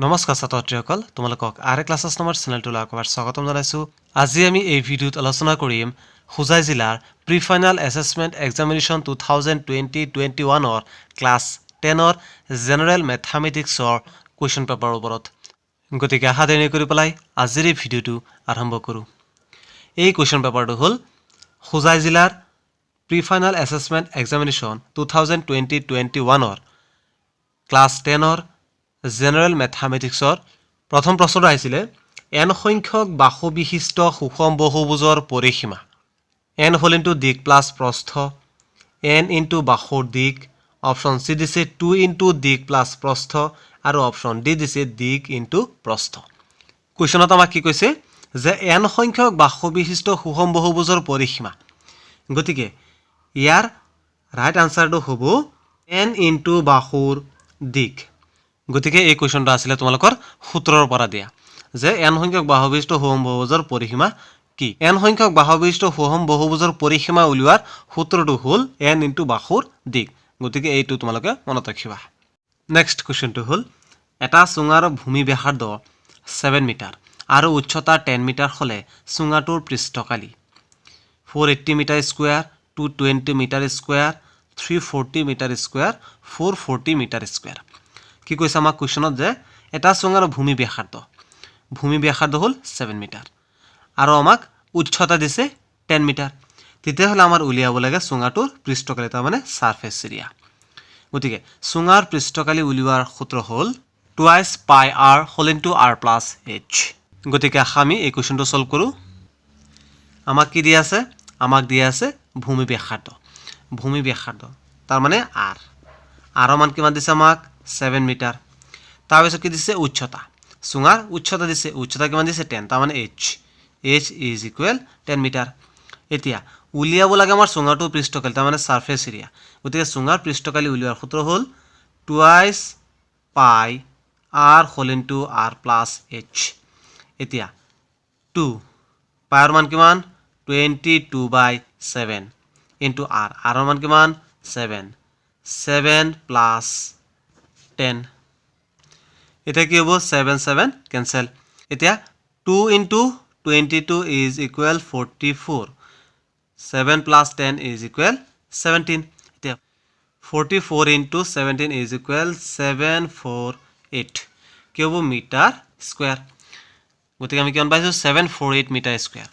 নমস্কাৰ ছাত্ৰসকল তোমালোকক আৰে ক্লাছেছ নামৰ চেনেলটোলৈ আকবাৰ স্বাগতম জনাইছো। আজি আমি এই ভিডিঅ'ত আলোচনা কৰিম হোজাই জিলাৰ প্ৰি ফাইনাল এছেছমেণ্ট এক্সামিনেশ্যন 2020-21 ৰ ক্লাছ 10 ৰ জেনেৰেল মেথমেটিক্সৰ কুৱেশ্যন পেপাৰৰ ওপৰত। গতিকে আহা দেৰি কৰি পেলাই আজিৰ এই ভিডিঅ'টো আৰম্ভ কৰোঁ। এই কুৱেশ্যন পেপাৰটো হ'ল হোজাই জিলাৰ প্ৰি ফাইনাল এছেছমেণ্ট এক্সামিনেশ্যন 2020-21 ৰ ক্লাছ 10 ৰ জেনেৰেল মেথমেটিক্সৰ প্ৰথম প্ৰশ্নটো আহিছিলে n সংখ্যক বাহু বিশিষ্ট সুষম বহুভুজৰ পৰিসীমা। n হ'ল ইনটু দিক প্লাছ প্ৰস্থ, n ইনটু বাহুৰ দিক, অপশ্যন চি দিছে 2 ইনটু দিক প্লাছ প্ৰস্থ আৰু অপশ্যন ডি দিছে দিক ইনটু প্ৰস্থ। কুৱেশ্যনত আমাক কি কৈছে যে n সংখ্যক বাহু বিশিষ্ট সুষম বহুভুজৰ পৰিসীমা। গতিকে ইয়াৰ ৰাইট আনসাৰটো হ'ব n ইনটু বাহুৰ দিক। গতিকে এই কুৱেশ্যনটো আছিলে তোমালোকৰ সূত্ৰৰ পৰা দিয়া যে n সংখ্যক বাহু বিশিষ্ট সুষম বহুভুজৰ পৰিসীমা কি। n সংখ্যক বাহু বিশিষ্ট সুষম বহুভুজৰ পৰিসীমা উলিওৱাৰ সূত্ৰটো হ'ল n ইনটু বাহুৰ দিক। গতিকে এইটো তোমালোকে মনত ৰাখিবা। নেক্সট কুৱেশ্যনটো হ'ল এটা চুঙাৰ ভূমি ব্যাসাৰ্ধ 7 মিটাৰ আৰু উচ্চতা 10 মিটাৰ হ'লে চুঙাটোৰ পৃষ্ঠকালি 480 metre square, 220 metre square, 340 metre square, 440 metre square. কি কৈছে আমাক কুৱেশ্যনত যে এটা চুঙাৰ ভূমি ব্যাসাৰ্ধ হ'ল 7 মিটাৰ আৰু আমাক উচ্চতা দিছে 10 মিটাৰ। তেতিয়াহ'লে আমাৰ উলিয়াব লাগে চুঙাটোৰ পৃষ্ঠকালি, তাৰমানে সাৰফেচ এৰিয়া। গতিকে চুঙাৰ পৃষ্ঠকালি উলিওৱাৰ সূত্ৰ হ'ল twice pi r whole into r plus h। গতিকে আমি এই কুৱেশ্যনটো সলভ কৰোঁ। আমাক কি দিয়া আছে? আমাক দিয়া আছে ভূমি ব্যাসাৰ্ধ তাৰমানে r। r মান কিমান দিছে আমাক 7 মিটাৰ। তাৰপিছত কি দিছে? উচ্চতা। চুঙাৰ উচ্চতা দিছে, উচ্চতা কিমান দিছে 10, তাৰমানে h ইজ ইকুৱেল 10 মিটাৰ। এতিয়া উলিয়াব লাগে আমাৰ চুঙাটোৰ পৃষ্ঠকালি, তাৰমানে সাৰফেচ এৰিয়া। গতিকে চুঙাৰ পৃষ্ঠকালি উলিওৱাৰ সূত্ৰ হ'ল twice pi r whole into r plus h। এতিয়া 2 পাইৰ মান কিমান? 22/7 ইনটু r, r মান কিমান? 7 প্লাছ 10। এতিয়া কি হ'ব? 7 কেনসেল। এতিয়া 2 into 22 is equal 44, 7 plus 10 is equal 17। এতিয়া 44 ইনটু 17 ইজ ইকুৱেল 748। কি হ'ব? Metre square. গতিকে আমি কিমান পাইছোঁ? 748 মিটাৰ স্কুৱেৰ।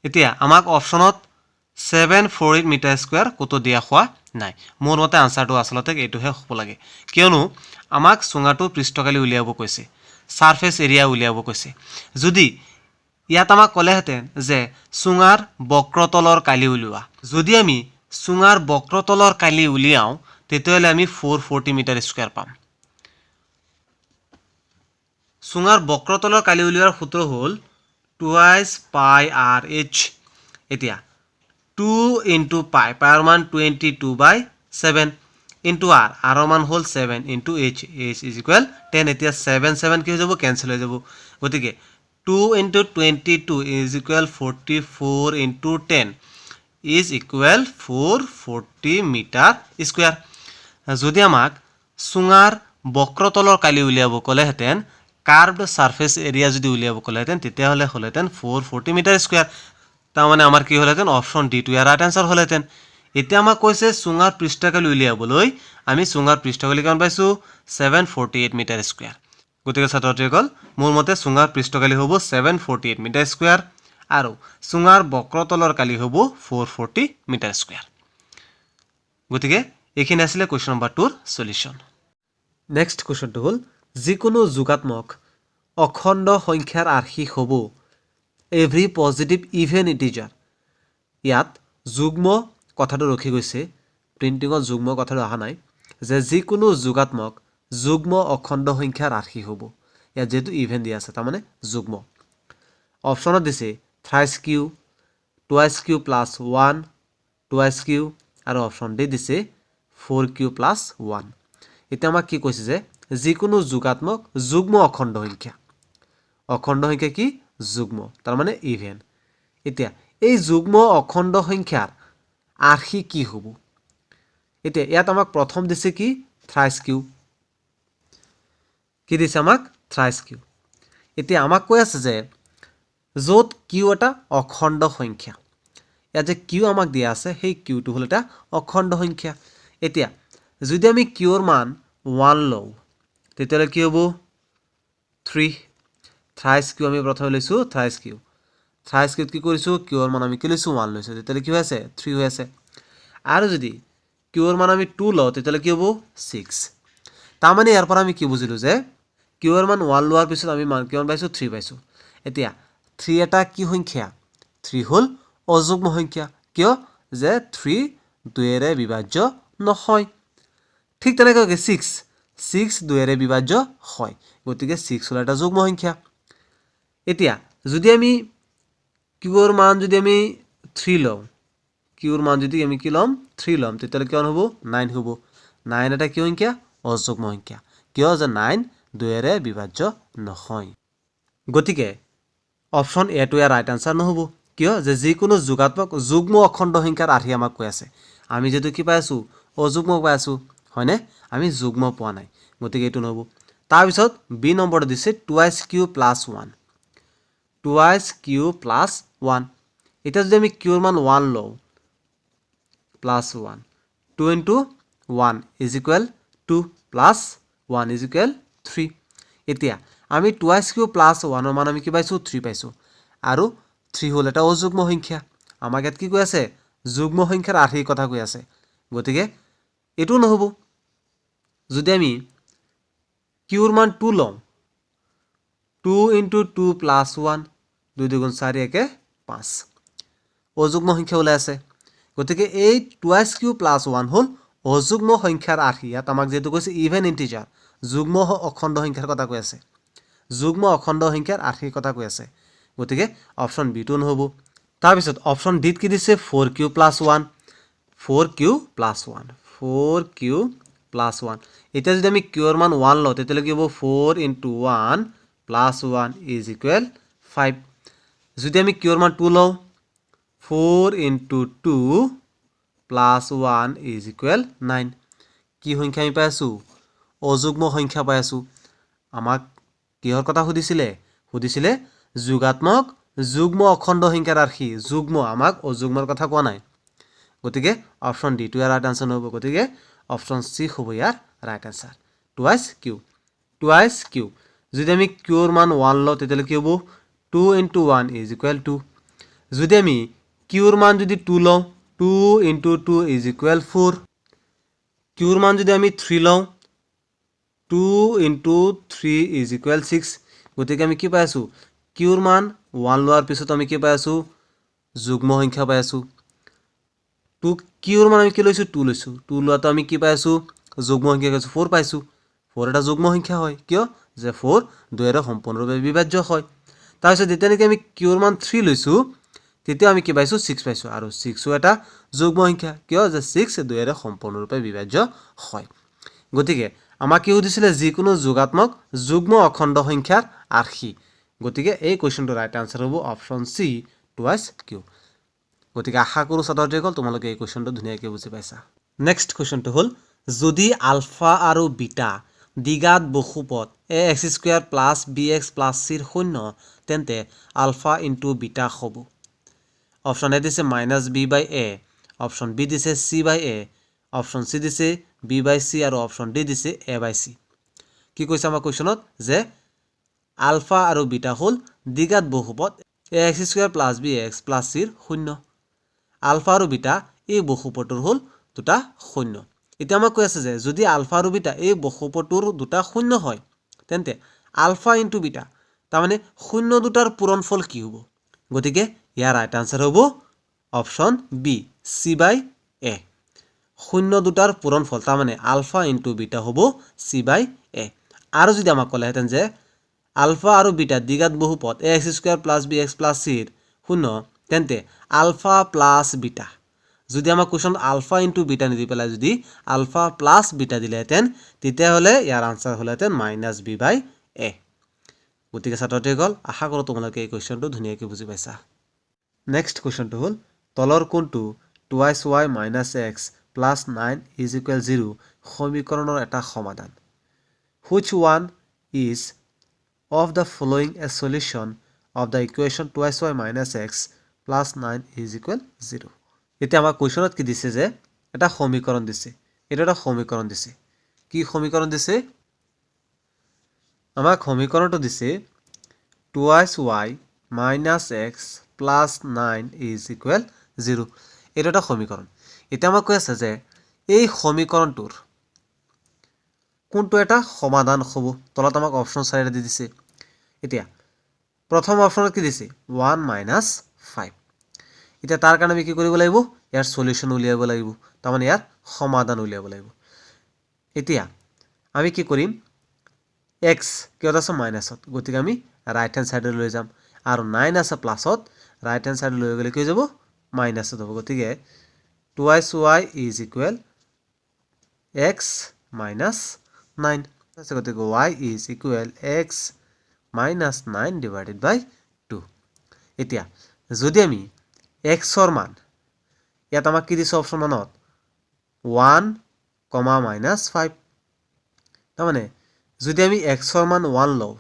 এতিয়া আমাক অপশ্যনত 748 মিটাৰ স্কুৱেৰ ক'তো দিয়া হোৱা নাই। মোৰ মতে আনসাৰটো আচলতে এইটোহে হ'ব লাগে, কিয়নো আমাক চুঙাটোৰ পৃষ্ঠকালি উলিয়াব কৈছে, সাৰফেচ এৰিয়া উলিয়াব কৈছে। যদি ইয়াত আমাক ক'লেহেঁতেন যে চুঙাৰ বক্ৰতলৰ কালি উলিওৱা, যদি আমি চুঙাৰ বক্ৰতলৰ কালি উলিয়াওঁ তেতিয়াহ'লে আমি 440 মিটাৰ স্কুৱেৰ পাম। চুঙাৰ বক্ৰতলৰ কালি উলিওৱাৰ সূত্ৰ হ'ল টুৱাইচ পাই r h। এতিয়া 2 ইনটু পাইৰ মান 22/7 ইনটু r মান হ'ল 7 ইনটু h ইজ ইকুৱেল 10। এতিয়া 7 কি হৈ যাব? কেনসেল হৈ যাব। গতিকে 2 into 22 is equal 44 into 10 is equal 440 metre square. যদি আমাক চুঙাৰ বক্ৰতলৰ কালি উলিয়াব ক'লেহেঁতেন, কাৰ্ভড সাৰফেচ এৰিয়া যদি উলিয়াব ক'লেহেঁতেন, তেতিয়াহ'লে হ'লেহেঁতেন 440 মিটাৰ স্কুৱেৰ। তাৰমানে আমাৰ কি হ'লহেঁতেন? অপশ্যন ডিটো ইয়াৰ ৰাইট আনসাৰ হ'লহেঁতেন। এতিয়া আমাক কৈছে চুঙাৰ পৃষ্ঠকালি উলিয়াবলৈ আমি চুঙাৰ পৃষ্ঠকালি কিমান পাইছোঁ? 748 মিটাৰ স্কুৱেৰ। গতিকে ছাত্ৰছাত্ৰীসকল, মোৰ মতে চুঙাৰ পৃষ্ঠকালি হ'ব 748 মিটাৰ স্কুৱেৰ আৰু চুঙাৰ বক্ৰতলৰ কালি হ'ব 440 মিটাৰ স্কুৱেৰ। গতিকে এইখিনি আছিলে কুৱেশ্যন নম্বৰ 2ৰ সলিউশ্যন। নেক্সট কুৱেশ্যনটো হ'ল যিকোনো যোগাত্মক অখণ্ড সংখ্যাৰ আৰ্শী হ'ব এভৰি পজিটিভ ইভেন ইণ্টিজাৰ। ইয়াত যুগ্ম কথাটো ৰখি গৈছে, প্ৰিণ্টিঙত যুগ্ম কথাটো অহা নাই, যে যিকোনো যোগাত্মক যুগ্ম অখণ্ড সংখ্যাৰ আৰ্শী হ'ব। ইয়াত যিহেতু ইভেন দিয়া আছে, তাৰমানে যুগ্ম। অপশ্যনত দিছে thrice q, twice q plus 1, twice q, আৰু অপশ্যন ডি দিছে 4q প্লাছ 1। এতিয়া আমাক কি কৈছে যে যিকোনো যোগাত্মক যুগ্ম অখণ্ড সংখ্যা। অখণ্ড সংখ্যা কি? যুগ্ম, তাৰমানে ইভেন। এতিয়া এই যুগ্ম অখণ্ড সংখ্যাৰ আৰ্শী কি হ'ব? এতিয়া ইয়াত আমাক প্ৰথম দিছে কি? Thrice q. কি দিছে আমাক থ্ৰাইছ কিউ এতিয়া আমাক কৈ আছে যে য'ত কিউ এটা অখণ্ড সংখ্যা ইয়াত যে কিউ আমাক দিয়া আছে সেই কিউটো হ'ল এটা অখণ্ড সংখ্যা এতিয়া যদি আমি কিউৰ মান 1 লওঁ তেতিয়াহ'লে কি হ'ব 3 থ্ৰাইছ কিউ আমি প্ৰথমে লৈছোঁ থ্ৰাইছ কিউত কি কৰিছোঁ কিউৰ মান আমি কি লৈছোঁ 1 লৈছোঁ তেতিয়াহ'লে কি হৈ আছে 3 হৈ আছে আৰু যদি কিউৰ মান আমি 2 লওঁ তেতিয়াহ'লে কি হ'ব 6 তাৰমানে ইয়াৰ পৰা আমি কি বুজিলোঁ যে কিউৰ মান 1 লোৱাৰ পিছত আমি মান কিমান পাইছোঁ 3 পাইছোঁ এতিয়া 3 এটা কি সংখ্যা 3 হ'ল অযুগ্ম সংখ্যা কিয় যে 3 2ৰে বিভাজ্য নহয় ঠিক তেনেকৈ 6 2ৰে বিভাজ্য হয় গতিকে 6 হ'ল এটা যুগ্ম সংখ্যা এতিয়া যদি আমি কিউৰ মান যদি আমি 3 লওঁ কিউৰ মান যদি আমি কি ল'ম 3 ল'ম তেতিয়াহ'লে কিমান হ'ব 9 হ'ব 9 এটা কি সংখ্যা অযুগ্ম সংখ্যা কিয় যে 9 2ৰে বিভাজ্য নহয় গতিকে অপশ্যন এ টো ইয়াৰ ৰাইট আনসাৰ নহ'ব কিয় যে যিকোনো যোগাত্মক যুগ্ম অখণ্ড সংখ্যাৰ আৰ্হি আমাক কৈ আছে আমি যেটো কি পাই আছো অযুগ্ম পাই আছো হয়নে আমি যুগ্ম পোৱা নাই গতিকে এইটো নহ'ব তাৰপিছত বি নম্বৰ দিছে 2iq + 1 2iq + 1 এতিয়া যদি আমি কিউৰ মান 1 লওঁ +1 2 into 1 = 2 + 1 = 3 এতিয়া আমি 2iq + 1 ৰ মান আমি কি পাইছো 3 পাইছো আৰু 3 হ'ল এটা অযুগ্ম সংখ্যা আমাক ইয়াত কি কৈ আছে যুগ্ম সংখ্যাৰ আৰ্হিৰ কথা কৈ আছে গতিকে এটো নহব যদি আমি কিউৰ মান 2 লওঁ 2 into 2 + 1 2 2 গুণ 4 একে 5 অযুগ্ম সংখ্যা ওলাই আছে গতিকে এই 2iq + 1 হ'ল অযুগ্ম সংখ্যাৰ আৰ্হি ইয়াত আমাক যেটো কৈছে ইভেন ইন্টিজাৰ যুগ্ম অখণ্ড সংখ্যাৰ কথা কৈ আছে যুগ্ম অখণ্ড সংখ্যাৰ আৰ্হিৰ কথা কৈ আছে গতিকে অপশ্যন বি টো নহব তাৰপিছত অপশ্যন ডি কি দিছে 4q + 1 4q + 1 4q + 1 এতিয়া যদি আমি কিউৰ মান 1 লওঁ তেতিয়ালে কি হ'ব 4 into 1 + 1 = 5 যদি আমি কিউৰ মান 2 লওঁ 4 into 2 + 1 = 9 কি সংখ্যা আমি পাই আছো অযুগ্ম সংখ্যা পাই আছো আমাক কিহৰ কথা সুধিছিলে যোগাত্মক যুগ্ম অখণ্ড সংখ্যাৰ আৰ্হি যুগ্ম আমাক অযুগ্মৰ কথা কোৱা নাই গতিকে অপশ্যন ডি টো ইয়াৰ ৰাইট আনসাৰ নহব গতিকে অপশ্যন সি হ'ব ইয়াৰ ৰাইট আনসাৰ 2iq যদি আমি কিউৰ মান 1 লওঁ তেতিয়ালে কি হ'ব 2 into 1 = 2 যদি আমি কিউৰ মান যদি 2 লওঁ 2 into 2 = 4 কিউৰ মান যদি আমি 3 লওঁ 2 into 3 = 6 গতিকে আমি কি পাই আছো কিউৰ মান 1 লোৱাৰ পিছত আমি কি পাই আছো যুগ্ম সংখ্যা পাই আছো 2 কিউৰ মান আমি কি লৈছো 2 লৈছো 2 লোৱাটো আমি কি পাই আছো যুগ্ম সংখ্যা পাইছো 4 পাইছো 4 এটা যুগ্ম সংখ্যা হয় কিয় যে 4 2ৰে সম্পূৰ্ণৰূপে বিভাজ্য হয় তাৰপিছত যেতিয়া নেকি আমি কিউৰ মান 3 লৈছো তেতিয়া আমি কি পাইছো 6 পাইছো আৰু 6 ও এটা যুগ্ম সংখ্যা কিয় যে 6 2ৰে সম্পূৰ্ণৰূপে বিভাজ্য হয় গতিকে আমাক কি সুধিছিলে যিকোনো যোগাত্মক যুগ্ম অখণ্ড সংখ্যাৰ আৰ্হি গতিকে এই কোৱেশ্চনটোৰ ৰাইট আনসাৰ হ'ব অপশ্যন সি 2iq গতিকে আশা কৰোঁ ছাত্ৰছাত্ৰীসকল তোমালোকে এই কোৱেশ্চনটো ধুনীয়াকৈ বুজি পাইছা নেক্সট কোৱেশ্চনটো হ'ল যদি আলফা আৰু বিটা দ্বিঘাত বহুপদ ax² + bx + c ৰ শূন্য তেন্তে আলফা ইনটু বিটা হ'ব অপশ্যন এ দিছে -b/a অপশ্যন বি দিছে c/a অপশ্যন চি দিছে b/c আৰু অপশ্যন ডি দিছে a/c কি কৈছে আমাৰ কোৱেশ্চনত যে আলফা আৰু বিটা হ'ল দ্বিঘাত বহুপদ ax² + bx + c ৰ শূন্য আলফা আৰু বিটা এই বহুপদটোৰ হ'ল দুটা শূন্য এতিয়া আমাক কৈ আছে যে যদি আলফা আৰু বিটা এই বহুপদটোৰ দুটা শূন্য হয় তেন্তে আলফা ইনটু বিটা তাৰমানে শূন্য দুটাৰ পূৰণফল কি হ'ব গতিকে ইয়াৰ ৰাইট আনসাৰ হ'ব অপশ্যন বি c/a শূন্য দুটাৰ পূৰণফল তাৰমানে আলফা ইনটু বিটা হ'ব c/a আৰু যদি আমাক ক'লেহেঁতেন যে আলফা আৰু বিটা দ্বিঘাত বহুপদ ax² + bx + c ৰ শূন্য তেন্তে আলফা প্লাছ বিটা যদি আমাক কোৱেশ্চন আলফা ইনটু বিটা নিদি পেলাই যদি আলফা প্লাছ বিটা দিলেহেঁতেন তেতিয়াহ'লে ইয়াৰ আনসাৰ হ'লেহেঁতেন -b/a গতিকে ছাত্ৰছাত্ৰীসকল আশা কৰোঁ তোমালোকে এই কোৱেশ্চনটো ধুনীয়াকৈ বুজি পাইছা নেক্সট কোৱেশ্চনটো হ'ল তলৰ কোনটো 2y - x + 9 = 0 সমীকৰণৰ এটা সমাধান which one is of the following a solution of the equation 2y minus x plus 9 is equal 0. এতিয়া আমাক কোৱেশ্যনত কি দিছে যে এটা সমীকৰণ দিছে, এটা সমীকৰণ দিছে। কি সমীকৰণ দিছে? আমাক সমীকৰণটো দিছে 2y minus x plus 9 is equal 0. এটা এটা সমীকৰণ। এতিয়া আমাক কৈ আছে যে এই সমীকৰণটোৰ কোনটো এটা সমাধান হ'ব? তলত আমাক অপচন 4 দি দিছে। এতিয়া প্ৰথম অপচনত কি দিছে? 1 minus 5. এতিয়া তাৰ কাৰণে আমি কি কৰিব লাগিব? ইয়াৰ সলিউশন উলিয়াব লাগিব। তাৰমানে ইয়াৰ সমাধান উলিয়াব লাগিব। এতিয়া আমি কি কৰিম? x কিহত আছে? মাইনাছত। গতিকে আমি ৰাইট হ্যান্ড সাইডে লৈ যাম আৰু 9 আছে প্লাসত, ৰাইট হ্যান্ড সাইডে লৈ গ'লে কি হৈ যাব? মাইনাছত হ'ব। গতিকে 2y is equal x minus 9. আছে গতিকে y is equal x minus 9 divided by 2. এতিয়া যদি আমি x ৰ মান ইয়াত আমাক কি দিছে অপচন 1ত 1, minus 5. তাৰমানে যদি আমি x ৰ মান 1 লওঁ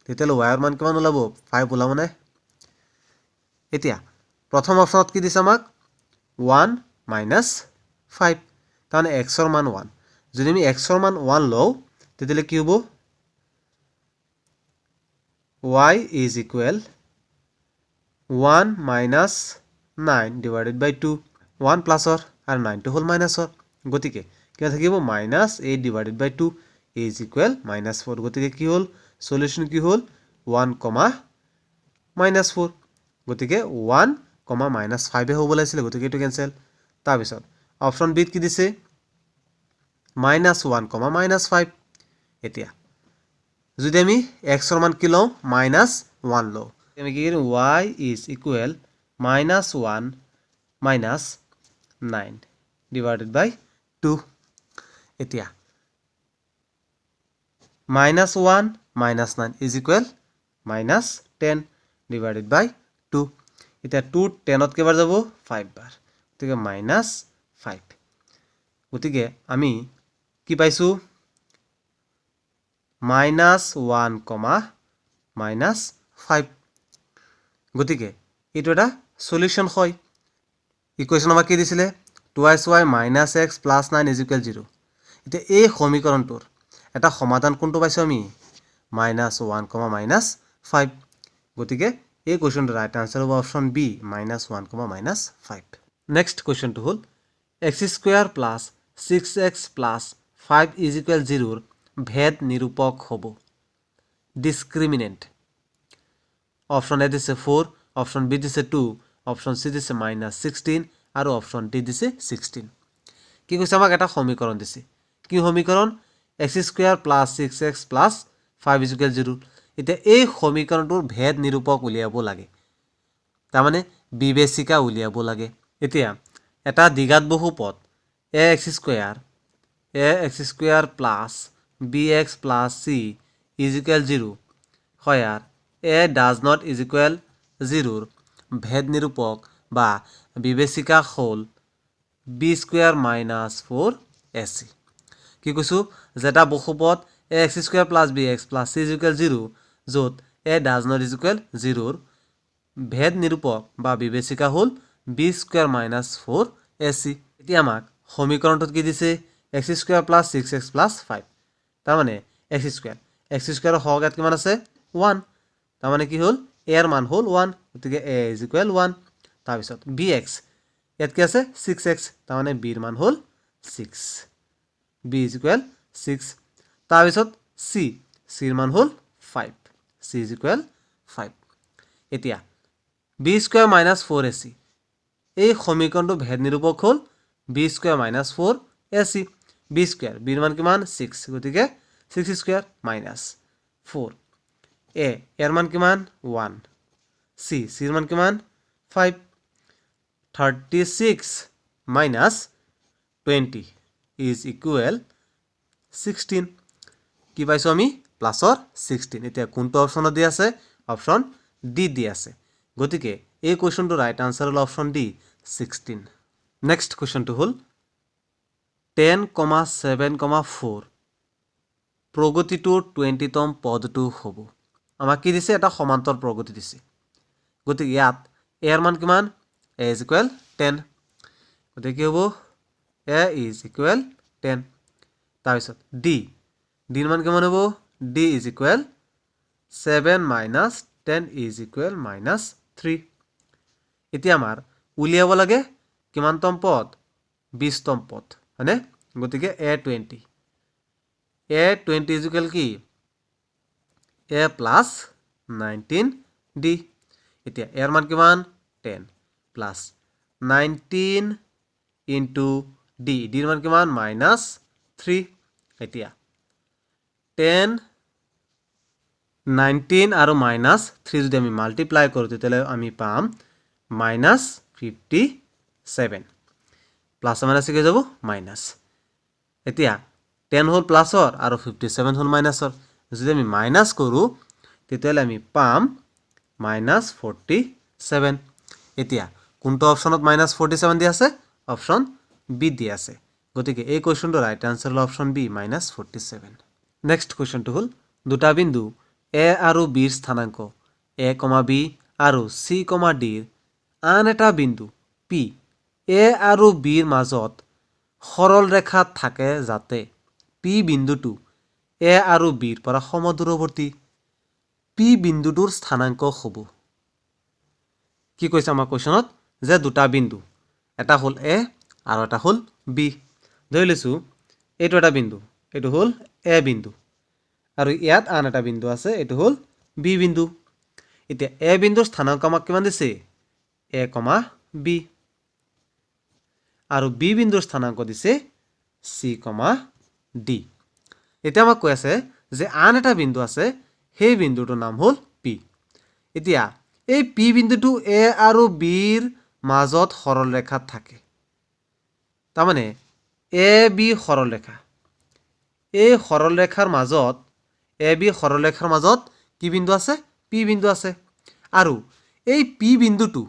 তেতিয়াহ'লে y ৰ মান কিমান ওলাব? 5 ওলাব নে? এতিয়া প্ৰথম অপচনত কি দিছে আমাক? 1 minus 5. তাৰমানে x ৰ মান 1. যদি আমি x ৰ মান 1 লওঁ তেতিয়াহ'লে কি হ'ব? y is equal 1 minus 9 divided by 2. 1 প্লাসৰ আৰু 9 টো হ'ল মাইনাছৰ। গতিকে কি থাকিব? minus 8 divided by 2 is equal minus 4. গতিকে কি হ'ল? সলিউশন কি হ'ল? 1, minus 4. গতিকে 1, minus 5 হ'ব লাগিছিল। গতিকে এইটো কেনসেল। তাৰপিছত অপচন বিত কি দিছে? minus 1, minus 5. এতিয়া যদি আমি x ৰ মান কি লওঁ? minus 1 লওঁ। আমি কি কৰিম? y is equal minus 1 minus 9 divided by 2. এতিয়া minus 1 minus 9 is equal minus 10 divided by 2. এতিয়া 2 10ত কেইবাৰ যাব? 5 বাৰ। গতিকে minus 5. গতিকে আমি কি পাইছো? minus 1, minus 5. গতিকে এইটো এটা সলিউশন হয়। ইকুৱেশ্যন আমাক কি দিছিলে? 2y minus x plus 9 is equal 0. এতিয়া এই সমীকৰণটোৰ এটা সমাধান কোনটো পাইছো আমি? minus 1, minus 5. গতিকে এই কোৱেশ্যনটোৰ ৰাইট আনসাৰ হ'ব option B, minus 1, minus 5. Next কোৱেশ্যনটো হ'ল x square plus 6x plus 5 is equal 0 ভেদ নিৰূপক হ'ব। ডিসক্রিমিনেন্ট। অপশন এ দিছে 4, অপশন বি দিছে 2, অপশন সি দিছে -16 আৰু অপশন ডি দিছে 16। কি কৈছে? আমাক এটা সমীকৰণ দিছে। কি সমীকৰণ? x square plus 6x plus 5 is equal 0। এতিয়া এই সমীকৰণটোৰ ভেদ নিৰূপক উলিয়াব লাগে। তাৰমানে বিবেচিকা উলিয়াব লাগে। এতিয়া এটা দ্বিঘাত বহুপদ ax square plus bx plus c is equal 0 where a does not is equal 0 ভেদ নিৰূপক বা বিবেচিকা হ'ল b স্কয়াৰ minus 4ac। কি কৈছো? যেটা বহুপদ ax square plus bx plus c is equal 0 য'ত a does not is equal 0 ভেদ নিৰূপক বা বিবেচিকা হ'ল b স্কয়াৰ minus 4ac। এতিয়া আমাক সমীকৰণটোত কি দিছে? x square plus 6x plus 5। তাৰমানে x স্কয়াৰ হওঁক কিমান আছে? 1। তাৰমানে কি হ'ল? a ৰ মান হ'ল 1। গতিকে a is equal 1। তাৰপিছত bx ইয়াত কি আছে? 6x। তাৰমানে b ৰ মান হ'ল 6। b is equal 6। তাৰপিছত c ৰ মান হ'ল 5। c is equal 5। এতিয়া b স্কয়াৰ minus 4ac এই সমীকৰণটো ভেদ নিৰূপক হ'ল b square minus 4ac। b square b ৰ মান কিমান? 6। গতিকে 6 স্কয়াৰ minus 4 a এৰ মান কিমান? 1 c ৰ মান কিমান? 5 36 minus 20 is equal 16। কি পাইছো আমি? প্লাসৰ 16। এতিয়া কোনটো অপচনত দি আছে? অপচন ডি দি আছে। গতিকে এই কোৱেশ্যনটো ৰাইট আনসাৰ হ'ল অপচন ডি 16। নেক্সট কোৱেশ্যনটো হ'ল 10, 7, 4 প্ৰগতিটোৰ 20তম পদটো হ'ব। আমাক কি দিছে? এটা সমান্তৰ প্ৰগতি দিছে। গতিকে ইয়াত a ৰ মান কিমান? a is equal 10। গতিকে কি হ'ব? a is equal 10। তাৰপিছত d ৰ মান কিমান হ'ব? d is equal 7 minus 10 is equal minus 3। এতিয়া আমাৰ উলিয়াব লাগে কিমানতম পদ? 20তম পদ, হয়নে? গতিকে a20 is equal কি? a plus 19d। এতিয়া a ৰ মান কিমান? 10 plus 19 into d ৰ মান কিমান? minus 3। এতিয়া 10 19 আৰু minus 3 যদি আমি মাল্টিপ্লাই কৰোঁ তেতিয়াহ'লে আমি পাম minus 57। প্লাছ মাইনাছ কি হৈ যাব? মাইনাছ। এতিয়া 10 হ'ল প্লাছৰ আৰু 57 হ'ল মাইনাছৰ। যদি আমি মাইনাছ কৰোঁ তেতিয়াহ'লে আমি পাম minus 47। এতিয়া কোনটো অপশ্যনত minus 47 দি আছে? অপশ্যন বি দি আছে। গতিকে এই কুৱেশ্যনটোৰ ৰাইট আনচাৰ হ'ল অপশ্যন বি minus 47। নেক্সট কুৱেশ্যনটো হ'ল দুটা বিন্দু a আৰু b ৰ স্থানাংক a, b আৰু c, d ৰ আন এটা বিন্দু p a আৰু b ৰ মাজত সৰল ৰেখাত থাকে যাতে p বিন্দুটো a আৰু b ৰ পৰা সমদূৰৱৰ্তী। p বিন্দুটোৰ স্থানাংক হ'ব। কি কৈছে আমাৰ কুৱেশ্যনত? যে দুটা বিন্দু, এটা হ'ল a আৰু এটা হ'ল b। ধৰি লৈছোঁ এইটো এটা বিন্দু, এইটো হ'ল a বিন্দু, আৰু ইয়াত আন এটা বিন্দু আছে, এইটো হ'ল b বিন্দু। এতিয়া a বিন্দুৰ স্থানাংক আমাক কিমান দিছে? a, b। আৰু b বিন্দুৰ স্থানাংক দিছে c, d। এতিয়া আমাক কৈ আছে যে আন এটা বিন্দু আছে, সেই বিন্দুটোৰ নাম হ'ল p। এতিয়া এই p বিন্দুটো a আৰু b ৰ মাজত সৰল ৰেখাত থাকে। তাৰমানে a b সৰল ৰেখা। এই সৰল ৰেখাৰ মাজত a b সৰল ৰেখাৰ মাজত কি বিন্দু আছে? p বিন্দু আছে। আৰু এই p বিন্দুটো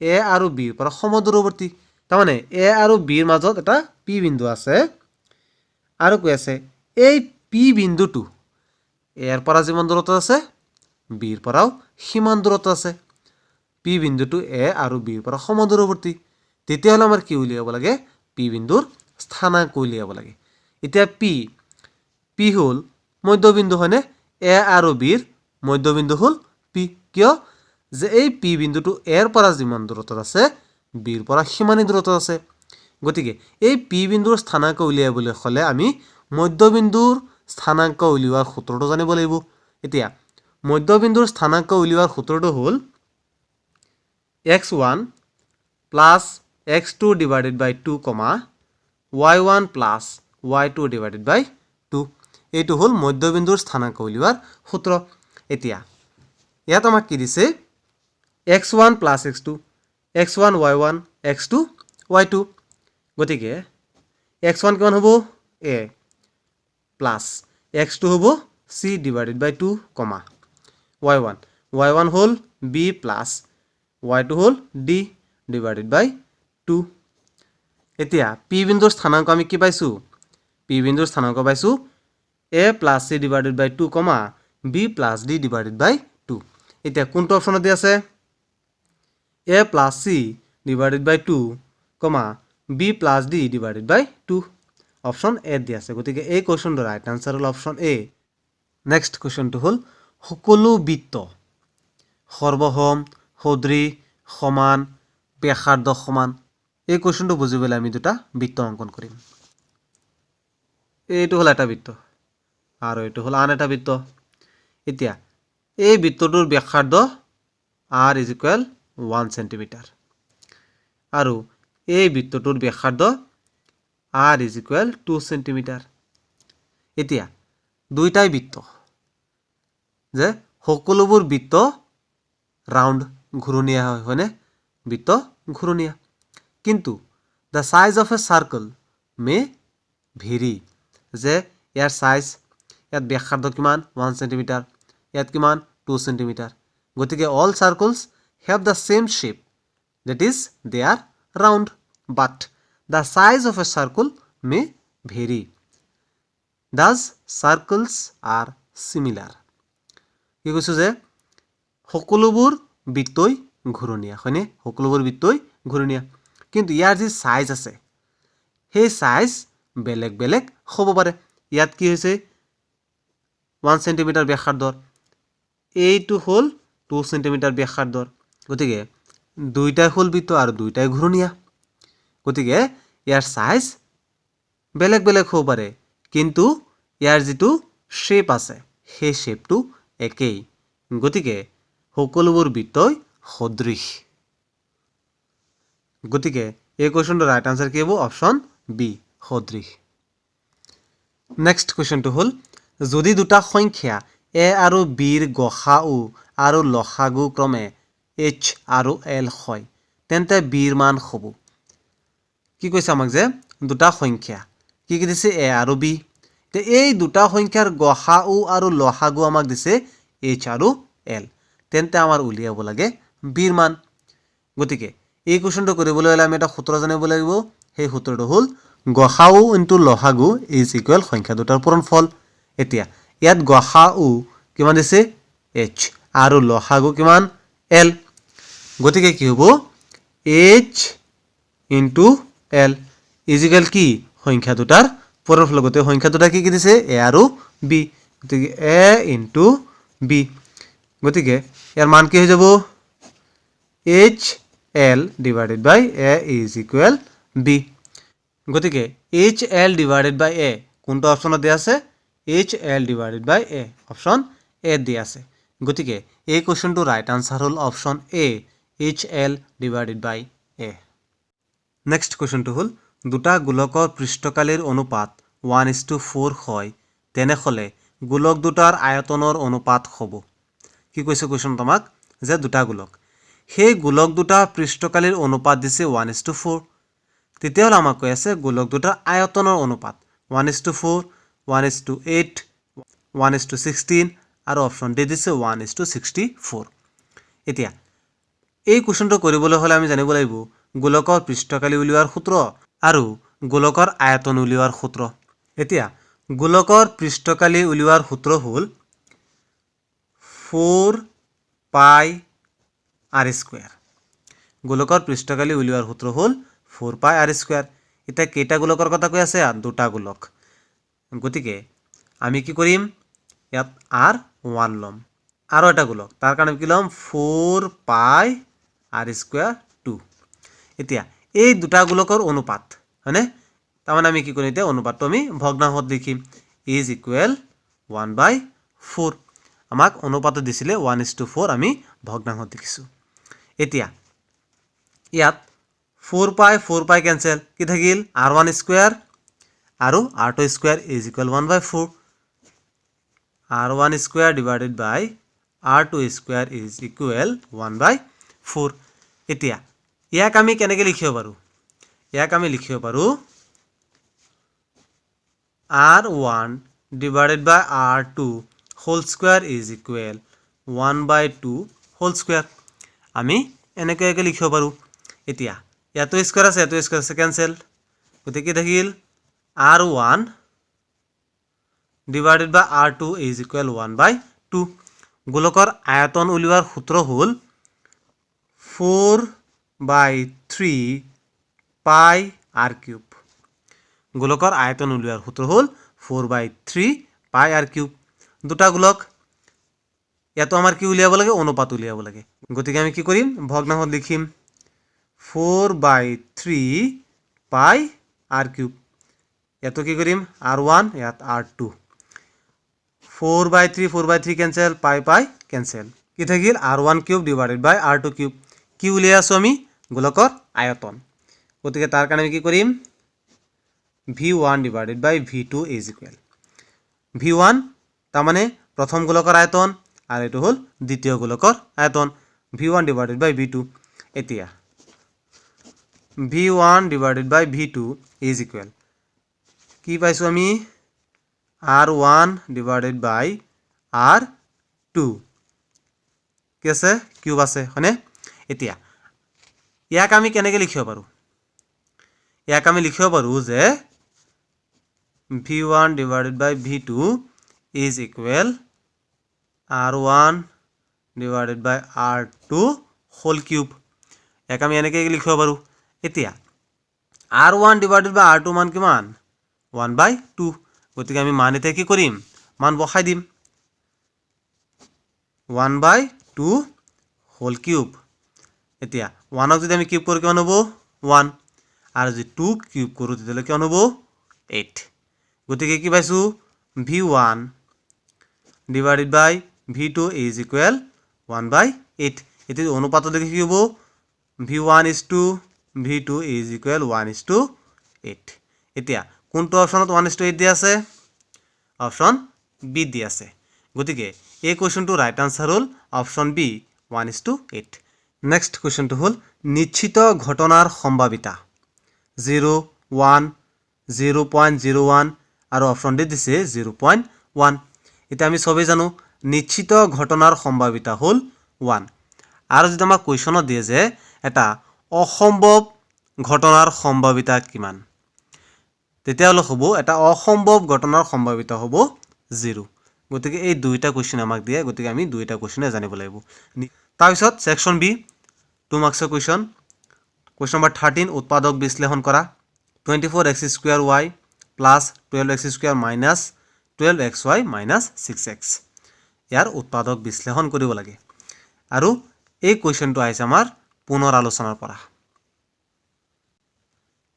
a আৰু b ৰ পৰা সমদূৰৱৰ্তী। তাৰমানে a আৰু b ৰ মাজত এটা p বিন্দু আছে, আৰু কৈ আছে এই p বিন্দুটো a ৰ পৰা যিমান দূৰত্ব আছে b ৰ পৰাও সিমান দূৰত্ব আছে। p বিন্দুটো a আৰু b ৰ পৰা সমদূৰৱৰ্তী। তেতিয়াহ'লে আমাৰ কি উলিয়াব লাগে? p বিন্দুৰ স্থানাংক উলিয়াব লাগে। এতিয়া p হ'ল মধ্যবিন্দু, হয়নে? a আৰু b ৰ মধ্যবিন্দু হ'ল p। কিয়? যে এই p বিন্দুটো a ৰ পৰা যিমান দূৰত্বত আছে b ৰ পৰা সিমানেই দূৰত্বত আছে। গতিকে এই p বিন্দুৰ স্থানাংক উলিয়াবলৈ হ'লে আমি মধ্যবিন্দুৰ স্থানাংক উলিওৱাৰ সূত্ৰটো জানিব লাগিব। এতিয়া মধ্যবিন্দুৰ স্থানাংক উলিওৱাৰ সূত্ৰটো হ'ল x1 plus x2 divided by 2, y1 plus y2 divided by 2। এইটো হ'ল মধ্যবিন্দুৰ স্থানাংক উলিওৱাৰ সূত্ৰ। এতিয়া ইয়াত আমাক কি দিছে? x1 plus x2, x1 y1, x2 y2। গতিকে x1 কিমান হ'ব? a প্লাছ x2 হ'ব c divided by 2, y1 হ'ল b প্লাছ y2 হ'ল d divided by 2। এতিয়া p বিন্দুৰ স্থানাংক আমি কি পাইছোঁ? p বিন্দুৰ স্থানাংক পাইছোঁ a plus c divided by 2, b plus d divided by 2। এতিয়া কোনটো অপশ্যনত দি আছে? a plus c divided by 2, b plus d divided by 2। Option A দি আছে। গতিকে এই কুৱেশ্যনটোৰ ৰাইট আনচাৰ হ'ল অপশ্যন এ। নেক্সট কুৱেশ্যনটো হ'ল সকলো বৃত্ত সৰ্বসম, সদৃশ, সমান, ব্যাসাৰ্ধ সমান। এই কুৱেশ্যনটো বুজিবলৈ আমি দুটা বৃত্ত অংকন কৰিম। এইটো হ'ল এটা বৃত্ত আৰু এইটো হ'ল আন এটা বৃত্ত। এতিয়া এই বৃত্তটোৰ ব্যাসাৰ্ধ r is equal 1 cm আৰু এই বৃত্তটোৰ ব্যাসাৰ্ধ r is equal 2 cm। এতিয়া দুইটাই বৃত্ত, যে সকলোবোৰ বৃত্ত ৰাউণ্ড ঘূৰণীয়া হয়, হয়নে? বৃত্ত ঘূৰণীয়া। কিন্তু the size of A circle May very, যে ইয়াৰ চাইজ, ইয়াত ব্যাসাৰ্ধ কিমান? 1 cm, ইয়াত কিমান? 2 cm। গতিকে all circles have the same shape, that is they are round, but the size of a circle may vary। Does circles R similar কি কৈছোঁ যে সকলোবোৰ বৃত্তই ঘূৰণীয়া হয়নে সকলোবোৰ বৃত্তই ঘূৰণীয়া কিন্তু ইয়াৰ যি সাইজ আছে সেই সাইজ বেলেগ বেলেগ হ'ব পাৰে ইয়াত কি হৈছে 1 সেন্টিমিটাৰ ব্যাসাৰ্ধৰ এইটো হ'ল 2 সেন্টিমিটাৰ ব্যাসাৰ্ধৰ গতিকে দুইটাই হ'ল বৃত্ত আৰু দুইটাই ঘূৰণীয়া গতিকে ইয়াৰ সাইজ বেলেগ বেলেগ হ'ব পাৰে কিন্তু ইয়াৰ যিটো শেপ আছে সেই শেপটো একেই গতিকে সকলোবোৰ বৃত্তই সদৃশ গতিকে এই কোৱেশ্চনটোৰ ৰাইট আনসাৰ কি হ'ব অপচন বি সদৃশ নেক্সট কোৱেশ্চনটো হ'ল যদি দুটা সংখ্যা a আৰু b ৰ গসাউ আৰু লসাগু ক্ৰমে h আৰু l হয় তেন্তে b ৰ মান হ'ব কি কৈছে আমাক যে দুটা সংখ্যা কি কি দিছে a আৰু b তে এই দুটা সংখ্যাৰ গসাউ আৰু লসাগু আমাক দিছে h আৰু l তেন্তে আমাৰ উলিয়াব লাগে b ৰ মান গতিকে এই কোৱেশ্চনটো কৰিবলৈ হলে আমি এটা সূত্ৰ জানিব লাগিব সেই সূত্ৰটো হ'ল গসাউ ইনটু লসাগু ইজ ইকুৱেল সংখ্যা দুটাৰ পূৰণফল এতিয়া ইয়াত গসাউ কিমান দিছে h আৰু লসাগু কিমান l গতিকে কি হ'ব h into l is equal কি সংখ্যা দুটাৰ পূৰণফল গতিকে সংখ্যা দুটা কি কি দিছে a আৰু b গতিকে a ইনটু b গতিকে ইয়াৰ মান কি হৈ যাব h l divided by a is equal b গতিকে h l divided by a কোনটো অপচনত দিয়া আছে h l divided by a option a দিয়া আছে গতিকে এই কোৱেশ্চনটো ৰাইট আনসাৰ হ'ল option a h l divided by a next কোৱেশ্চনটো হ'ল দুটা গোলকৰ পৃষ্ঠকালিৰ অনুপাত 1:4 হয় তেনেহলে গোলক দুটাৰ আয়তনৰ অনুপাত হ'ব কি কৈছে কোৱেশ্চন তোমাক যে দুটা গোলক সেই গোলক দুটা পৃষ্ঠকালিৰ অনুপাত দিছে 1:4 তেতিয়াহলে আমাক কৈ আছে গোলক দুটাৰ আয়তনৰ অনুপাত 1:4 1:8 1:16 আৰু অপচন ডি দিছে 1:64 এতিয়া এই কোৱেশ্চনটো কৰিবলৈ হলে আমি জানিব লাগিব গোলকৰ পৃষ্ঠকালি উলিওৱাৰ সূত্ৰ আৰু গোলকৰ আয়তন উলিওৱাৰ সূত্ৰ এতিয়া গোলকৰ পৃষ্ঠকালি উলিওৱাৰ সূত্ৰ হ'ল 4 পাই r স্কয়াৰ গোলকৰ পৃষ্ঠকালি উলিওৱাৰ সূত্ৰ হ'ল 4 পাই r স্কয়াৰ এটা কেইটা গোলকৰ কথা কৈ আছে দুটা গোলক গতিকে আমি কি কৰিম ইয়াত r1 লম আৰু এটা গোলক তাৰ কাৰণে কি লম 4 পাই r স্কয়াৰ 2 এতিয়া এই দুটা গোলকৰ অনুপাত হয়নে তাৰমানে আমি কি কৰিম এতিয়া অনুপাতটো আমি ভগ্নাংশত লিখিম ইজ ইকুৱেল 1/4 আমাক অনুপাতটো দিছিলে 1:4 আমি ভগ্নাংশত লিখিছো এতিয়া ইয়াত 4 পাই কেনসেল কি থাকিল r1 স্কয়াৰ আৰু r2 square is equal 1/4 r1 square divided by r2 square is equal 1/4 এতিয়া ইয়াক আমি কেনেকৈ লিখিব পাৰো ইয়াক আমি লিখিব পাৰো r1 divided by r2 whole square is equal 1/2 whole square আমি এনেকৈ লিখিব পাৰো এতিয়া ইয়াতো স্কয়াৰ আছে ক্যান্সেল গতিকে থাকিল r1 divided by r2 is equal 1/2 গোলকৰ আয়তন উলিওৱাৰ সূত্ৰ হ'ল 4/3 পাই r কিউব গোলকৰ আয়তন উলিওৱাৰ সূত্ৰ হ'ল 4/3 পাই r কিউব দুটা গোলক ইয়াতো আমাৰ কি উলিয়াব লাগে অনুপাত উলিয়াব লাগে গতিকে আমি কি কৰিম ভগ্নাংশত লিখিম 4/3 পাই r কিউব ইয়াতো কি কৰিম r1 ইয়াত r2 4/3 কেনসেল পাই কেনসেল কি থাকিল r1 cube divided by r2 cube কি উলিয়াই আছো আমি গোলকৰ আয়তন গতিকে তাৰ কাৰণে আমি কি কৰিম v1 divided by v2 is equal v1 তাৰমানে প্ৰথম গোলকৰ আয়তন আৰু এটো হ'ল দ্বিতীয় গোলকৰ আয়তন v1 divided by v2 এতিয়া v1 divided by v2 is equal কি পাইছো আমি r1 divided by r2 কি আছে কিউব আছে হয়নে এতিয়া ইয়াক আমি কেনেকৈ লিখিব পাৰো ইয়াক আমি লিখিব পাৰো যে v1 divided by v2 is equal r1 divided by r2 whole cube এক আমি এনেকৈ লিখিব পাৰোঁ এতিয়া r1 divided by r2 মান কিমান 1/2 গতিকে আমি মান এতিয়া কি কৰিম মান বহাই দিম 1/2 whole cube এতিয়া 1 ক যদি আমি কিউব কৰোঁ কিমান হ'ব 1 আৰু যদি 2 কিউব কৰোঁ তেতিয়াহ'লে কিমান হ'ব 8 গতিকে কি পাইছোঁ v1 divided by v2 is equal 1/8 এতিয়া অনুপাতত দেখি কি হ'ব v1 is to v2 is equal 1:8 এতিয়া কোনটো অপশ্যনত 1:8 দিয়া আছে অপশ্যন বি দিয়া আছে গতিকে এই কোৱেশ্যনটো ৰাইট আনসাৰ হ'ল অপশ্যন বি 1:8 নেক্সট কোৱেশ্যনটো হ'ল নিশ্চিত ঘটনাৰ সম্ভাৱিতা 0 1 0.01 আৰু অপশ্যন ডি দিছে 0.1 এতিয়া আমি সবেই জানো নিশ্চিত ঘটনাৰ সম্ভাৱিতা হ'ল 1 আৰু যদি আমাক কোৱেশ্যনত দিয়ে যে এটা অসম্ভৱ ঘটনাৰ সম্ভাৱিতা কিমান তেতিয়াহ'লে হ'ব এটা অসম্ভৱ ঘটনাৰ সম্ভাৱিতা হ'ব 0 গতিকে এই দুইটা কোৱেশ্যন আমাক দিয়ে গতিকে আমি দুইটা কোৱেশ্যনে জানিব লাগিব তাৰপিছত সেকশন বি 2 মাৰ্কছৰ কোৱেশ্যন কোৱেশ্যন নম্বৰ 13 উৎপাদক বিশ্লেষণ কৰা 24x² y plus 12x² minus 12xy minus 6x ইয়াৰ উৎপাদক বিশ্লেষণ কৰিব লাগে আৰু এই কোৱেশ্যনটো আহিছে আমাৰ পুনৰ আলোচনাৰ পৰা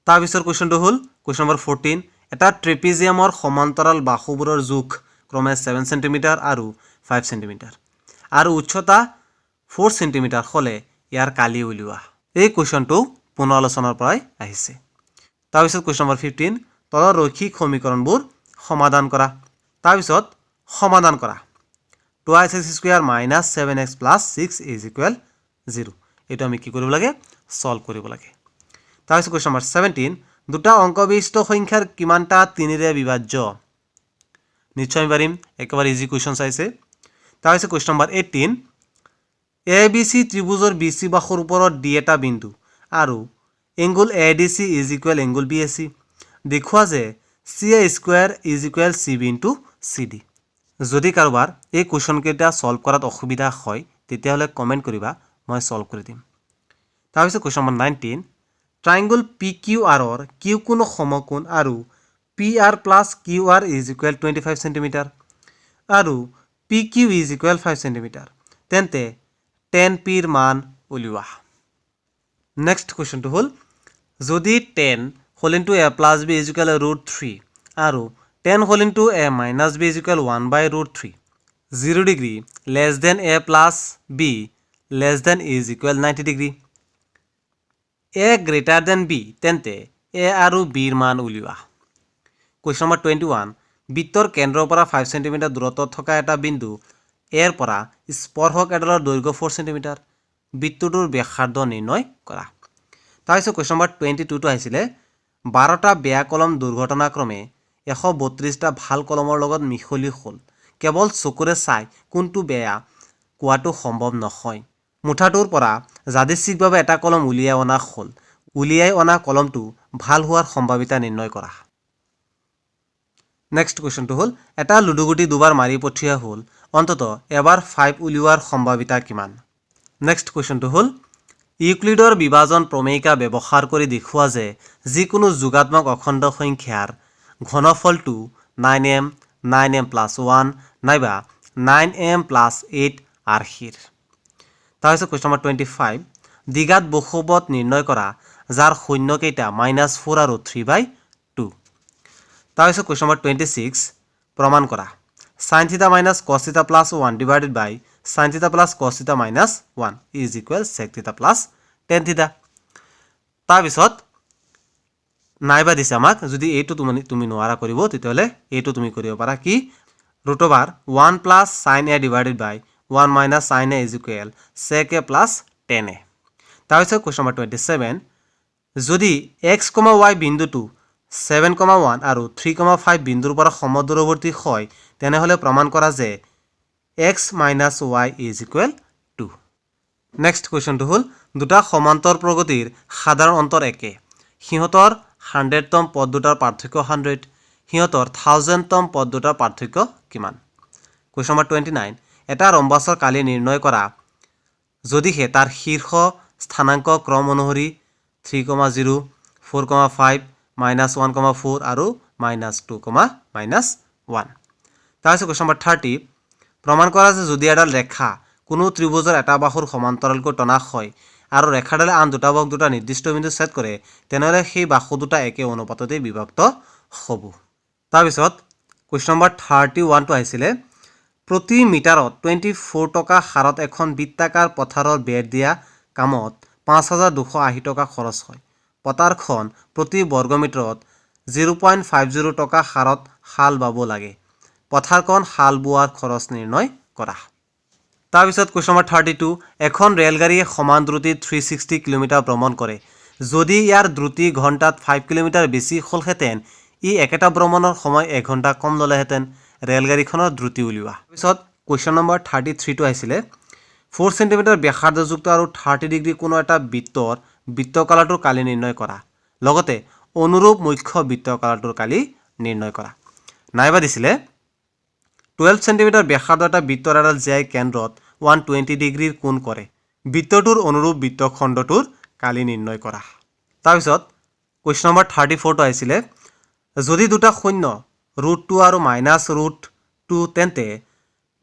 তাৰপিছৰ কোৱেশ্যনটো হ'ল কোৱেশ্যন নম্বৰ 14 এটা ট্ৰেপিজিয়ামৰ সমান্তৰাল বাহুবোৰৰ জোখ ক্ৰমে 7 সেন্টিমিটাৰ আৰু 5 সেন্টিমিটাৰ আৰু উচ্চতা 4 সেন্টিমিটাৰ হলে ইয়াৰ কালি উলিওৱা এই কোৱেশ্যনটো পুনৰ আলোচনাৰ পৰাই আহিছে তাৰপিছত কোৱেশ্যন নম্বৰ 15 তলৰ ৰৈখিক সমীকৰণবোৰ সমাধান কৰা তাৰপিছত সমাধান কৰা 2x² minus 7x plus 6 is equal 0 এইটো আমি কি কৰিব লাগে সলভ কৰিব লাগে তাৰপিছত কোৱেশ্যন নম্বৰ 17 দুটা অংকবিশিষ্ট সংখ্যাৰ কিমানটা 3 ৰে বিভাজ্য নিশ্চয় পাৰিম একেবাৰে ইজি কোৱেশ্যন চাইছে তাৰপিছত কোৱেশ্যন নম্বৰ 18 ABC ত্ৰিভুজৰ BC বাহুৰ ওপৰত D এটা বিন্দু আৰু angle ADC is equal angle BAC দেখুৱা যে CA² is equal CB into CD যদি কাৰোবাৰ এই কোৱেশ্যন কেইটা সলভ কৰাত অসুবিধা হয় তেতিয়াহলে কমেন্ট কৰিবা মই সলভ কৰি দিম তাৰপিছত কোৱেশ্যন নম্বৰ 19 ট্ৰায়াঙ্গল PQR ৰ কিউ কোণ সমকোণ আৰু PR plus QR is equal 25 cm আৰু PQ is equal 5 cm তেন্তে tan P ৰ মান উলিওৱা নেক্সট কোৱেশ্যনটো হ'ল যদি tan whole into a plus b is equal √3 আৰু tan whole into a minus b is equal 1/√3 0 degree less than a plus b less than is equal 90 degree a greater than b তেন্তে a আৰু b ৰ মান উলিওৱা question number 21 বৃত্তৰ কেন্দ্ৰৰ পৰা 5 cm দূৰত্বত থকা এটা বিন্দু a ৰ পৰা স্পৰ্শক এডালৰ দৈৰ্ঘ্য 4 cm বৃত্তটোৰ ব্যাসাৰ্ধ নিৰ্ণয় কৰা তাৰপিছত কোৱেশ্যন নম্বৰ 22 টো আহিছিলে 12টা বেয়া কলম দুৰ্ঘটনাক্ৰমে 132টা ভাল কলমৰ লগত মিহলি হ'ল কেৱল চকুৰে চাই কোনটো বেয়া কোৱাটো সম্ভৱ নহয় মুঠাটোৰ পৰা যাদৃচ্ছিকভাৱে এটা কলম উলিয়াই অনা হ'ল উলিয়াই অনা কলমটো ভাল হোৱাৰ সম্ভাৱিতা নিৰ্ণয় কৰা নেক্সট কোৱেশ্যনটো হ'ল এটা লুডুগুটি দুবাৰ মাৰি পঠিয়া হ'ল অন্তত এবাৰ 5 উলিওৱাৰ সম্ভাৱিতা কিমান নেক্সট কোৱেশ্যনটো হ'ল ইউক্লিডৰ বিভাজন প্ৰমেয়িকা ব্যৱহাৰ কৰি দেখুৱা যে যিকোনো যোগাত্মক অখণ্ড সংখ্যাৰ ঘনফলটো 9m 9m plus 1 নাইবা 9m plus 8 আৰ্হিৰ তাৰপিছত কোৱেশ্যন নম্বৰ 25 দ্বিঘাত বহুপদ নিৰ্ণয় কৰা যাৰ শূন্য কেইটা -4 আৰু 3/2 তাৰপিছত কোৱেশ্যন নম্বৰ 26 প্ৰমাণ কৰা sin θ minus cos θ plus 1 divided by sin θ plus cos θ minus 1 is equal sec θ plus tan θ তাৰপিছত নাইবা দিছে আমাক যদি এইটো তুমি নোৱাৰা কৰিব তেতিয়াহলে এইটো তুমি কৰিব পাৰা কি √1 plus sin a divided by 1 minus sin a is equal sec a plus tan a তাৰপিছত কোৱেশ্যন নম্বৰ 27 যদি x, y বিন্দুটো 7,1 আৰু 3,5 বিন্দুৰ পৰা সমদূৰৱৰ্তী হয় তেনেহলে প্ৰমাণ কৰা যে x minus y is equal 2 next কোৱেশ্যনটো হ'ল দুটা সমান্তৰ প্ৰগতিৰ সাধাৰণ অন্তৰ একে সিহঁতৰ 100তম পদ দুটাৰ পাৰ্থক্য 100 সিহঁতৰ 1000তম পদ দুটাৰ পাৰ্থক্য কিমান? কুৱেশ্যন নম্বৰ 29 এটা ৰম্বাছৰ কালি নিৰ্ণয় কৰা যদিহে তাৰ শীৰ্ষ স্থানাংক ক্ৰম অনুসৰি 3,0 4,5 -1,4 আৰু -2, -1 তাৰপিছত কুৱেশ্যন নম্বৰ 30 প্ৰমাণ কৰা যে যদি এডাল ৰেখা কোনো ত্ৰিভুজৰ এটা বাহুৰ সমান্তৰালকৈ টনা হয় আৰু ৰেখাডালে আন দুটা বাহুক দুটা নিৰ্দিষ্ট বিন্দু ছেদ কৰে তেনেহ'লে সেই বাহু দুটা একে অনুপাততে বিভক্ত হ'ব। তাৰপিছত কুৱেশ্যন নম্বৰ 31টো আহিছিলে প্ৰতি মিটাৰত 24 টকা হাৰত এখন বৃত্তাকাৰ পথাৰৰ বেৰ দিয়া কামত 5,280 টকা খৰচ হয়। পথাৰখন প্ৰতি বৰ্গমিটাৰত 0.50 টকা হাৰত হাল বাব লাগে। পথাৰখন হাল বোৱাৰ খৰচ নিৰ্ণয় কৰা। তাৰপিছত কুৱেশ্যন নম্বৰ 32 এখন ৰেলগাড়ীয়ে সমান দ্ৰুতিত 360 কিলোমিটাৰ ভ্ৰমণ কৰে। যদি ইয়াৰ দ্ৰুতি ঘণ্টাত 5 কিলোমিটাৰ বেছি হ'লহেঁতেন ই একেটা ভ্ৰমণৰ সময় 1 ঘণ্টা কম ল'লেহেঁতেন। ৰেলগাড়ীখনৰ দ্ৰুতি উলিওৱা। তাৰপিছত কুৱেশ্যন নম্বৰ 33টো আহিছিলে 4 চেণ্টিমিটাৰ ব্যাসাৰ্ধযুক্ত আৰু 30 ডিগ্ৰী কোনো এটা বৃত্তৰ বৃত্তকালটোৰ কালি নিৰ্ণয় কৰা। লগতে অনুৰূপ মুখ্য বৃত্তকালটোৰ কালি নিৰ্ণয় কৰা। নাইবা দিছিলে 12 চেণ্টিমিটাৰ ব্যাসাৰ্ধ এটা বৃত্তৰ এডাল জীয়াই কেন্দ্ৰত 120 ডিগ্ৰীৰ কোণ কৰে। বৃত্তটোৰ অনুৰূপ বৃত্তখণ্ডটোৰ কালি নিৰ্ণয় কৰা। তাৰপিছত কুৱেশ্যন নম্বৰ 34টো আহিছিলে যদি দুটা শূন্য √2 আৰু -√2 তেন্তে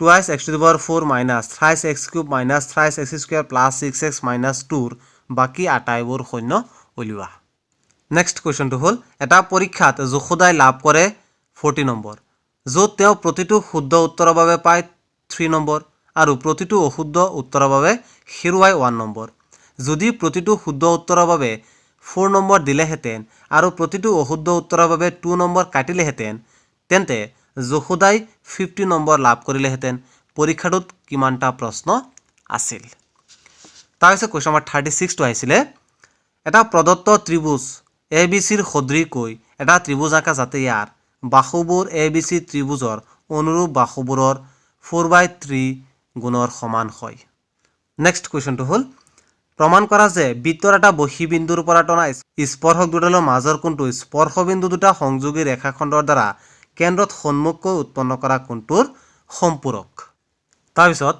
2x⁴ -3x³ -3x² + 6x - 2ৰ বাকী আটাইবোৰ শূন্য উলিওৱা। নেক্সট কুৱেশ্যনটো হ'ল এটা পৰীক্ষাত যশোদাই লাভ কৰে 40 নম্বৰ য'ত তেওঁ প্ৰতিটো শুদ্ধ উত্তৰৰ বাবে পায় 3 নম্বৰ আৰু প্ৰতিটো অশুদ্ধ উত্তৰৰ বাবে হেৰুৱাই 1 নম্বৰ। যদি প্ৰতিটো শুদ্ধ উত্তৰৰ বাবে 4 নম্বৰ দিলেহেঁতেন আৰু প্ৰতিটো অশুদ্ধ উত্তৰৰ বাবে 2 নম্বৰ কাটিলেহেঁতেন তেন্তে যশোদাই 50 নম্বৰ লাভ কৰিলেহেঁতেন। পৰীক্ষাটোত কিমানটা প্ৰশ্ন আছিল? তাৰপিছত কুৱেশ্যন নম্বৰ 36টো আহিছিলে এটা প্ৰদত্ত ত্ৰিভুজ ABCৰ সদৃশকৈ এটা ত্ৰিভুজ আঁকা যাতে ইয়াৰ বাহুবোৰ ABC ত্ৰিভুজৰ অনুৰূপ বাহুবোৰৰ 4/3 গুণৰ সমান হয়। নেক্সট কুৱেশ্যনটো হ'ল প্ৰমাণ কৰা যে বৃত্তৰ এটা বহিবিন্দুৰ পৰা টনা স্পৰ্শক দুডালৰ মাজৰ কোণটো স্পৰ্শবিন্দু দুটা সংযোগী ৰেখাখণ্ডৰ দ্বাৰা কেন্দ্ৰত সন্মুখকৈ উৎপন্ন কৰা কোণটোৰ সম্পূৰক। তাৰপিছত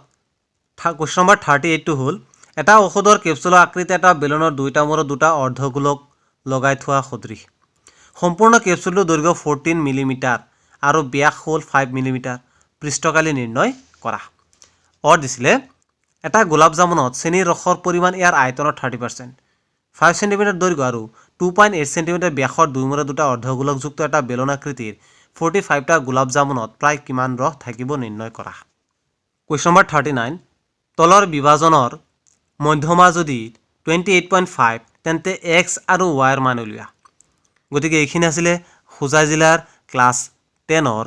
কুৱেশ্যন নম্বৰ 38টো হ'ল এটা ঔষধৰ কেপচুলৰ আকৃতি এটা বেলুনৰ দুইটা মূৰত দুটা অৰ্ধগোলক লগাই থোৱা সদৃশ। সম্পূৰ্ণ কেপচুলটোৰ দৈৰ্ঘ্য 14 মিলিমিটাৰ আৰু ব্যাস হ'ল 5 মিলিমিটাৰ। পৃষ্ঠকালি নিৰ্ণয় কৰা। দিছিলে এটা গোলাপ জামুনত চেনিৰ ৰসৰ পৰিমাণ ইয়াৰ আয়তনৰ 30%। 5 চেণ্টিমিটাৰ দৈৰ্ঘ্য আৰু 2.8 চেণ্টিমিটাৰ ব্যাসৰ দুইমূৰে দুটা অৰ্ধগোলকযুক্ত এটা বেলুন আকৃতিৰ 45টা গোলাপ জামুনত প্ৰায় কিমান ৰস থাকিব নিৰ্ণয় কৰা। কুৱেশ্যন নম্বৰ 39 তলৰ বিভাজনৰ মধ্যমা যদি 28.5 তেন্তে x আৰু y ৰ মান উলিওৱা। গতিকে এইখিনি আছিলে হোজাই জিলাৰ ক্লাছ 10ৰ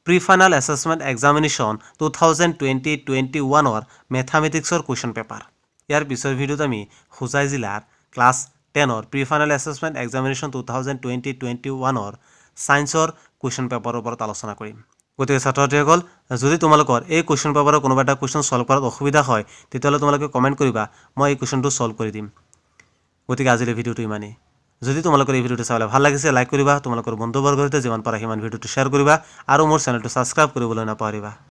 প্ৰি ফাইনেল এছেছমেণ্ট এক্সামিনেশ্যন 2020-21ৰ মেথামেটিক্সৰ কুৱেশ্যন পেপাৰ। ইয়াৰ পিছৰ ভিডিঅ'ত আমি হোজাই জিলাৰ ক্লাছ 10ৰ প্ৰি ফাইনেল এছেছমেণ্ট এক্সামিনেশ্যন 2020-21ৰ ছায়েন্সৰ কুৱেশ্যন পেপাৰৰ ওপৰত আলোচনা কৰিম। গতিকে ছাত্ৰ ছাত্ৰীসকল যদি তোমালোকৰ এই কুৱেশ্যন পেপাৰৰ কোনোবা এটা কুৱেশ্যন ছল্ভ কৰাত অসুবিধা হয় তেতিয়াহ'লে তোমালোকে কমেণ্ট কৰিবা, মই এই কুৱেশ্যনটো ছল্ভ কৰি দিম। গতিকে আজিলৈ ভিডিঅ'টো ইমানেই। যদি তোমালোকৰ এই ভিডিঅ'টো চাবলৈ ভাল লাগিছে লাইক কৰিবা, তোমালোকৰ বন্ধুবৰ্গৰ সৈতে যিমান পাৰা সিমান ভিডিঅ'টো শ্বেয়াৰ কৰিবা আৰু মোৰ চেনেলটো ছাবস্ক্ৰাইব কৰিবলৈ নাপাহৰিবা।